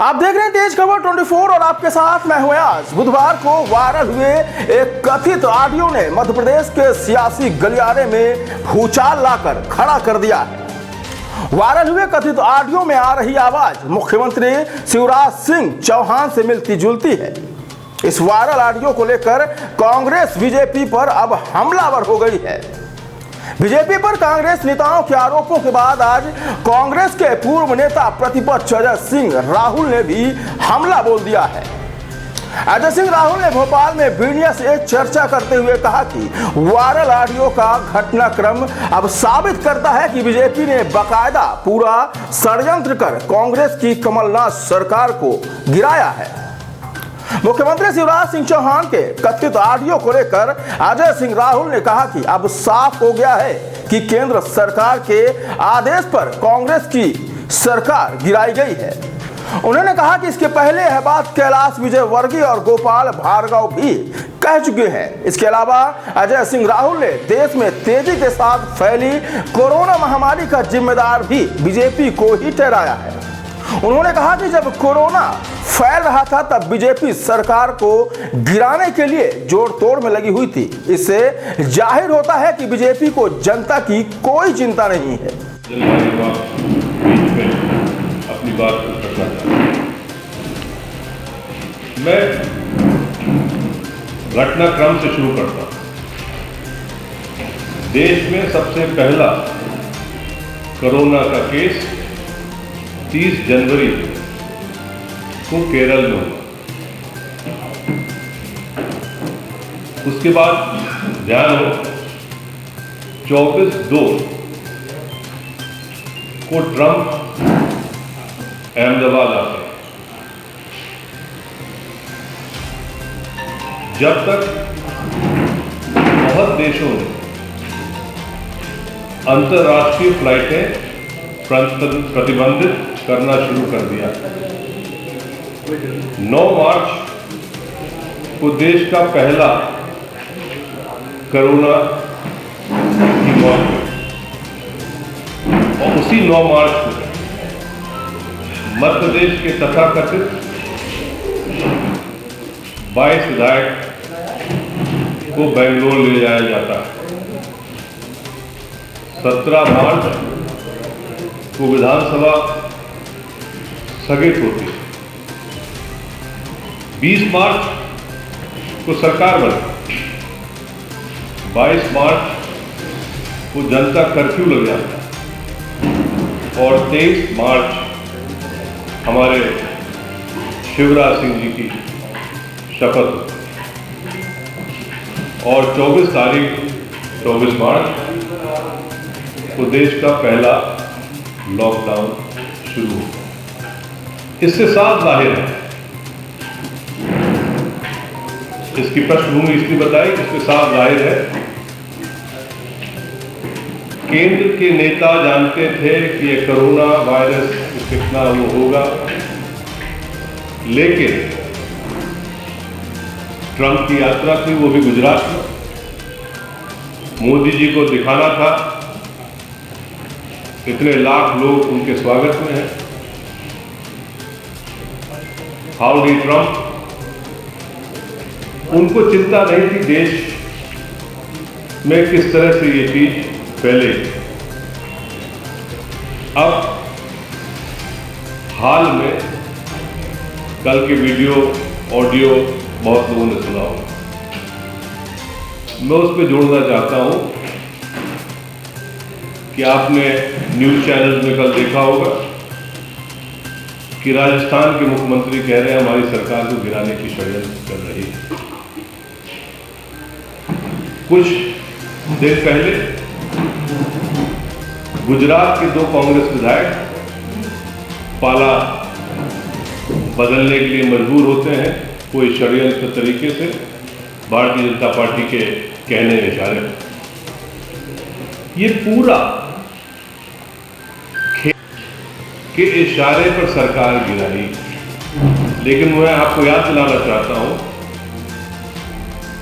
आप देख रहे हैं तेज खबर 24 और आपके साथ मैं हूं आज। बुधवार को वायरल हुए एक कथित ऑडियो ने मध्य प्रदेश के सियासी गलियारे में भूचाल लाकर खड़ा कर दिया है। वायरल हुए कथित ऑडियो में आ रही आवाज मुख्यमंत्री शिवराज सिंह चौहान से मिलती जुलती है। इस वायरल ऑडियो को लेकर कांग्रेस बीजेपी पर अब हमलावर हो गई है। बीजेपी पर कांग्रेस नेताओं के आरोपों के बाद आज कांग्रेस के पूर्व नेता प्रतिपक्ष अजय सिंह राहुल ने भी हमला बोल दिया है। अजय सिंह राहुल ने भोपाल में मीडिया से चर्चा करते हुए कहा कि वायरल ऑडियो का घटनाक्रम अब साबित करता है कि बीजेपी ने बाकायदा पूरा षड्यंत्र कर कांग्रेस की कमलनाथ सरकार को गिराया है। मुख्यमंत्री शिवराज सिंह चौहान के कथित ऑडियो को लेकर अजय सिंह राहुल ने कहा कि अब साफ हो गया है कि केंद्र सरकार के आदेश पर कांग्रेस की सरकार गिराई गई है। उन्होंने कहा कि इसके पहले यह बात कैलाश विजयवर्गीय और गोपाल भार्गव भी कह चुके हैं। इसके अलावा अजय सिंह राहुल ने देश में तेजी के साथ फैली कोरोना महामारी का जिम्मेदार भी बीजेपी को ही ठहराया है। उन्होंने कहा कि जब कोरोना फैल रहा था तब बीजेपी सरकार को गिराने के लिए जोड़ तोड़ में लगी हुई थी। इससे जाहिर होता है कि बीजेपी को जनता की कोई चिंता नहीं है। अपनी बात रखना चाहता हूं। मैं घटनाक्रम से शुरू करता हूं। देश में सबसे पहला कोरोना का केस 30 जनवरी को केरल में हुआ। उसके बाद ध्यान हो 24/2 को ट्रंप अहमदाबाद आते हैं। जब तक बहुत देशों ने अंतर्राष्ट्रीय फ्लाइटें प्रतिबंधित करना शुरू कर दिया। 9 मार्च को देश का पहला कोरोना की मौत हुई और उसी 9 मार्च को मध्य प्रदेश के तथाकथित 22 विधायक को बेंगलोर ले जाया जाता है। 17 मार्च को विधानसभा स्थगित होती है। 20 मार्च को सरकार बनी। 22 मार्च को जनता कर्फ्यू लग जाता है और 23 मार्च हमारे शिवराज सिंह जी की शपथ और 24 मार्च को देश का पहला लॉकडाउन शुरू हो। इससे साफ जाहिर है, इसकी पृष्ठभूमि इसलिए बताई कि इससे साफ जाहिर है केंद्र के नेता जानते थे कि ये कोरोना वायरस कितना वो होगा, लेकिन ट्रंप की यात्रा थी, वो भी गुजरात में। मोदी जी को दिखाना था इतने लाख लोग उनके स्वागत में हैं। हाउडी ट्रंप, उनको चिंता नहीं थी देश में किस तरह से ये चीज फैले। अब हाल में कल के वीडियो ऑडियो बहुत लोगों ने सुना होगा। मैं उस पर जोड़ना चाहता हूं कि आपने न्यूज चैनल में कल देखा होगा कि राजस्थान के मुख्यमंत्री कह रहे हैं हमारी सरकार को गिराने की षड्यंत्र कर रही है। कुछ दिन पहले गुजरात के 2 कांग्रेस विधायक पाला बदलने के लिए मजबूर होते हैं कोई षड्यंत्र तरीके से, भारतीय जनता पार्टी के कहने इशारे पर। ये पूरा के इशारे पर सरकार गिराई। लेकिन मैं आपको याद दिलाना चाहता हूं,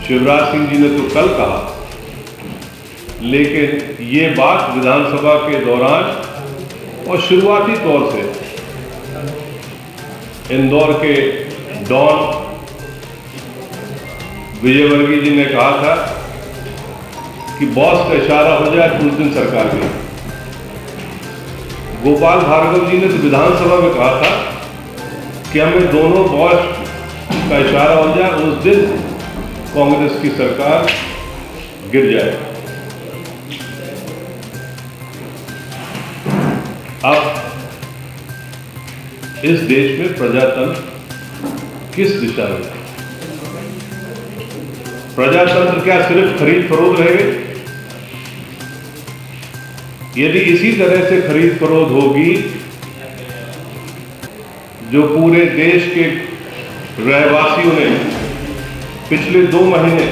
शिवराज सिंह जी ने तो कल कहा, लेकिन ये बात विधानसभा के दौरान और शुरुआती तौर से इंदौर के डॉन विजयवर्गीय जी ने कहा था कि बॉस का इशारा हो जाए तो उस दिन सरकार गई। गोपाल भार्गव जी ने तो विधानसभा में कहा था कि हमें दोनों बॉस का इशारा हो जाए उस दिन कांग्रेस की सरकार गिर जाए। अब इस देश में प्रजातंत्र किस दिशा में? प्रजातंत्र क्या सिर्फ खरीद फरोख्त रह गई? यदि इसी तरह से खरीद फरोख्त होगी जो पूरे देश के रहवासियों ने पिछले 2 महीने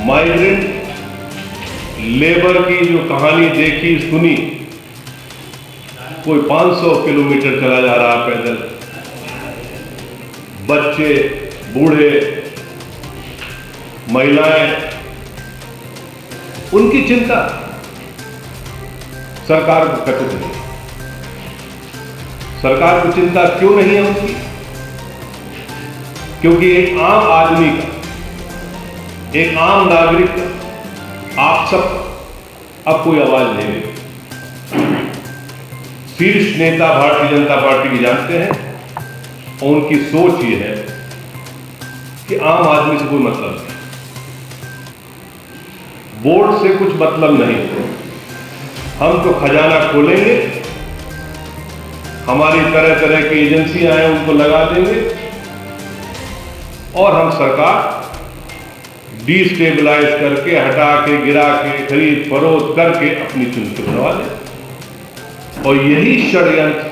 माइग्रेंट लेबर की जो कहानी देखी सुनी, कोई 500 किलोमीटर चला जा रहा पैदल, बच्चे, बूढ़े, महिलाएं, उनकी चिंता सरकार को कथित नहीं। सरकार को चिंता क्यों नहीं है उनकी? क्योंकि एक आम आदमी का, एक आम नागरिक का, आप सब अब कोई आवाज नहीं देते। शीर्ष नेता भारतीय जनता पार्टी की जानते हैं और उनकी सोच ये है कि आम आदमी से कोई मतलब नहीं, वोट से कुछ मतलब नहीं, हम तो खजाना खोलेंगे, हमारी तरह तरह की एजेंसियां हैं उनको लगा देंगे और हम सरकार डिस्टेबलाइज करके, हटा के, गिरा के, खरीद फरोख्त करके अपनी चुनती बनवा लें। और यही षड्यंत्र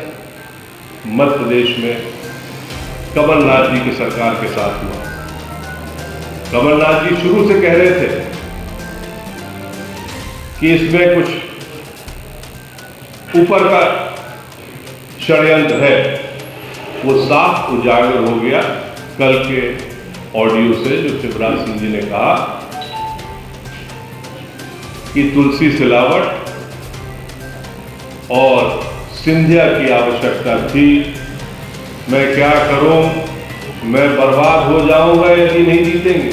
मध्य प्रदेश में कमलनाथ जी की सरकार के साथ हुआ। कमलनाथ जी शुरू से कह रहे थे कि इसमें कुछ ऊपर का षड्यंत्र है, वो साफ उजागर हो गया कल के ऑडियो से, जो शिवराज सिंह जी ने कहा कि तुलसी सिलावट और सिंधिया की आवश्यकता थी। मैं क्या करूं, मैं बर्बाद हो जाऊंगा यदि नहीं जीतेंगे।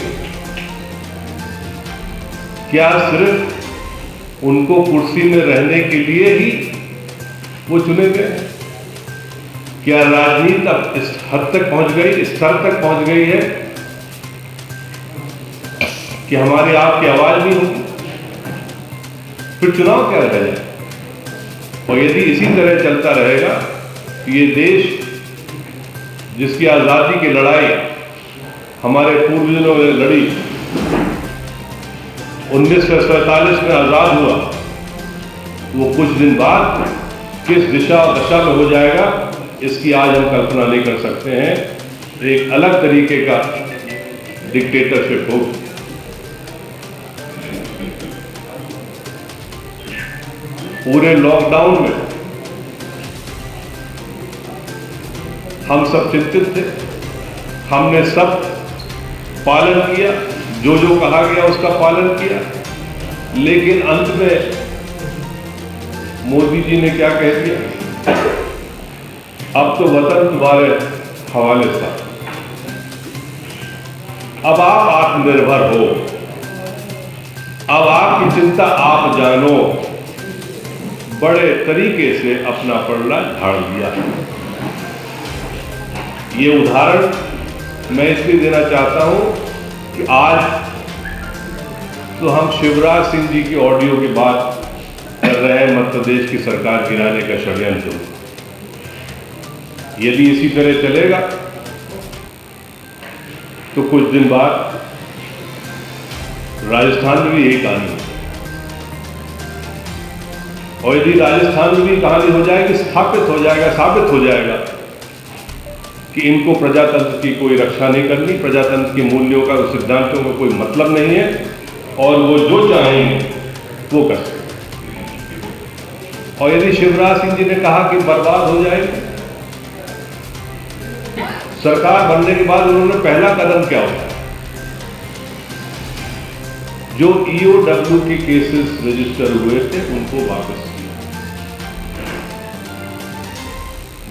क्या सिर्फ उनको कुर्सी में रहने के लिए ही वो चुने गए? क्या राजनीति अब इस हद तक पहुंच गई, इस स्तर तक पहुंच गई है कि हमारी आपकी आवाज नहीं होगी? फिर चुनाव क्या रह जाए? और यदि इसी तरह चलता रहेगा, ये देश जिसकी आजादी की लड़ाई हमारे पूर्वजों ने लड़ी, 1947 में आजाद हुआ, वो कुछ दिन बाद किस दिशा और दशा में हो जाएगा, इसकी आज हम कल्पना नहीं कर सकते हैं। एक अलग तरीके का डिक्टेटरशिप होगी। पूरे लॉकडाउन में हम सब चिंतित थे, हमने सब पालन किया, जो जो कहा गया उसका पालन किया, लेकिन अंत में मोदी जी ने क्या कह दिया? अब तो वतन तुम्हारे हवाले था, अब आप आत्मनिर्भर हो, अब आपकी चिंता आप जानो। बड़े तरीके से अपना पलड़ा झाड़ दिया। ये उदाहरण मैं इसलिए देना चाहता हूं कि आज तो हम शिवराज सिंह जी की ऑडियो की बात कर रहे हैं, मध्य प्रदेश की सरकार गिराने का षड्यंत्र। यदि इसी तरह चलेगा तो कुछ दिन बाद राजस्थान में भी यही कहानी है। और यदि राजस्थान में भी कहानी हो जाएगी, साबित हो जाएगा कि इनको प्रजातंत्र की कोई रक्षा नहीं करनी, प्रजातंत्र के मूल्यों का, सिद्धांतों का कोई मतलब नहीं है, और वो जो चाहेंगे वो कर सकते। और यदि शिवराज सिंह जी ने कहा कि बर्बाद हो जाएगी, सरकार बनने के बाद उन्होंने पहला कदम क्या उठाया? जो EOW के केसेस रजिस्टर हुए थे उनको वापस किया।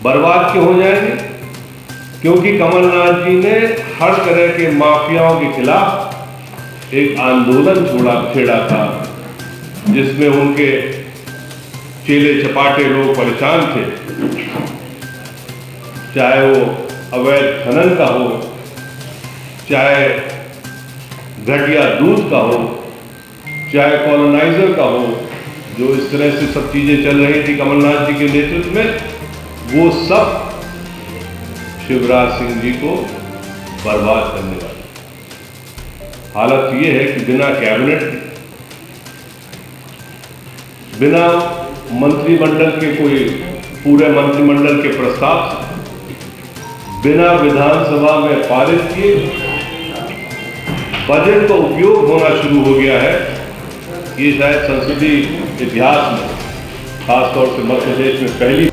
बर्बाद क्यों हो जाएंगे? क्योंकि कमलनाथ जी ने हर तरह के माफियाओं के खिलाफ एक आंदोलन छेड़ा था, जिसमें उनके चेले चपाटे लोग परेशान थे, चाहे वो अवैध खनन का हो, चाहे घटिया दूध का हो, चाहे कॉलोनाइजर का हो, जो इस तरह से सब चीजें चल रही थी कमलनाथ जी के नेतृत्व में, वो सब शिवराज सिंह जी को बर्बाद करने वाली। हालत ये है कि बिना कैबिनेट के, बिना मंत्रिमंडल के, कोई पूरे मंत्रिमंडल के प्रस्ताव से, बिना विधानसभा में पारित किए बजट का उपयोग होना शुरू हो गया है। ये शायद संसदीय इतिहास में, खासतौर से मध्य प्रदेश में पहली